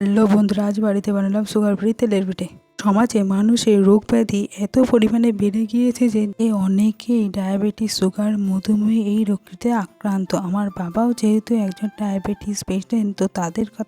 Hello বন্ধুরা, আজ বাড়িতে বানালাম সুগার ফ্রি তেলের পিঠে। সমাজে মানুষের রোগ ব্যাধি এত পরিমাণে বেড়ে গিয়েছে যে অনেকেই ডায়াবেটিস, সুগার, মধুমেহ এই রোগটিতে আক্রান্ত। আমার বাবাও যেহেতু একজন ডায়াবেটিস পেশেন্ট, তো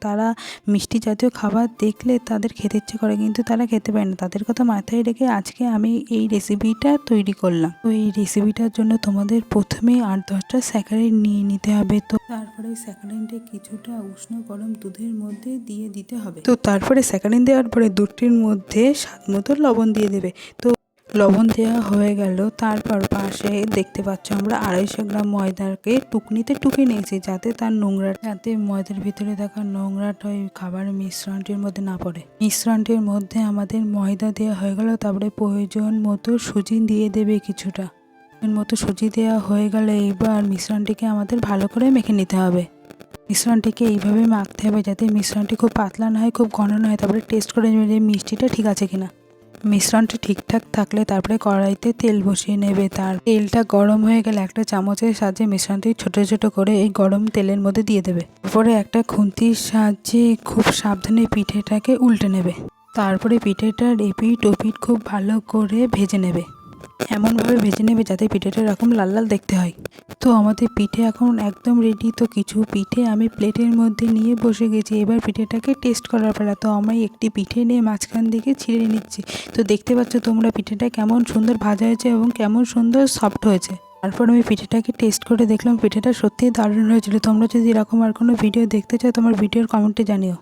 তারা মিষ্টি জাতীয় খাবার দেখলে তাদের খেতে ইচ্ছে করে, কিন্তু তারা খেতে পারে না। তাদের কথা মাথায় রেখে আজকে আমি এই রেসিপিটা তৈরি করলাম। তো এই রেসিপিটার জন্য তোমাদের প্রথমে 8-10টা স্যাকারাইড নিয়ে নিতে হবে। তো তারপরে স্যাকারাইডে কিছুটা উষ্ণ গরম দুধের মধ্যে দিয়ে দিতে হবে। তো তারপরে স্যাকারাইড দেওয়ার পরে দুধটির মধ্যে স্বাদ মতো লবণ দিয়ে দেবে। তো লবণ দেওয়া হয়ে গেল। তারপর পাশে দেখতে পাচ্ছ আমরা 250 গ্রাম ময়দাকে টুকনিতে টুকে নিয়েছি, যাতে ময়দার ভিতরে থাকা নোংরাটা ওই খাবারের মিশ্রণটির মধ্যে না পড়ে। মিশ্রণটির মধ্যে আমাদের ময়দা দেওয়া হয়ে গেল। তারপরে প্রয়োজন মতো সুজি দিয়ে দেবে কিছুটা। মতো সুজি দেওয়া হয়ে গেলে এবার মিশ্রণটিকে আমাদের ভালো করে মেখে নিতে হবে। মিশ্রণটিকে এইভাবে মাখতে হবে যাতে মিশ্রণটি খুব পাতলা না হয়, খুব ঘন না হয়। তারপরে টেস্ট করে নেবে যে মিষ্টিটা ঠিক আছে কিনা। মিশ্রণটি ঠিকঠাক থাকলে তারপরে কড়াইতে তেল বসিয়ে নেবে। তার তেলটা গরম হয়ে গেলে একটা চামচের সাহায্যে মিশ্রণটি ছোট ছোট করে এই গরম তেলের মধ্যে দিয়ে দেবে। তারপরে একটা খুন্তির সাহায্যে খুব সাবধানে পিঠেটাকে উল্টে নেবে। তারপরে পিঠেটার এপিঠ ওপিঠ খুব ভালো করে ভেজে নেবে। এমনভাবে ভেজে নেবে যাতে পিঠেটা এরকম লাল লাল দেখতে হয়। তো আমাদের পিঠে এখন একদম রেডি। তো কিছু পিঠে আমি প্লেটের মধ্যে নিয়ে বসে গেছি। এবার পিঠেটাকে টেস্ট করার পালা। তো আমি একটি পিঠে নিয়ে মাঝখান দিকে ছিঁড়ে নিচ্ছি। তো দেখতে পাচ্ছ তোমরা পিঠেটা কেমন সুন্দর ভাজা হয়েছে এবং কেমন সুন্দর সফট হয়েছে। তারপর আমি পিঠেটাকে টেস্ট করে দেখলাম, পিঠেটা সত্যিই দারুণ হয়েছিল। তোমরা যদি এরকম আর কোনো ভিডিও দেখতে চাও, তোমার ভিডিওর কমেন্টে জানিও।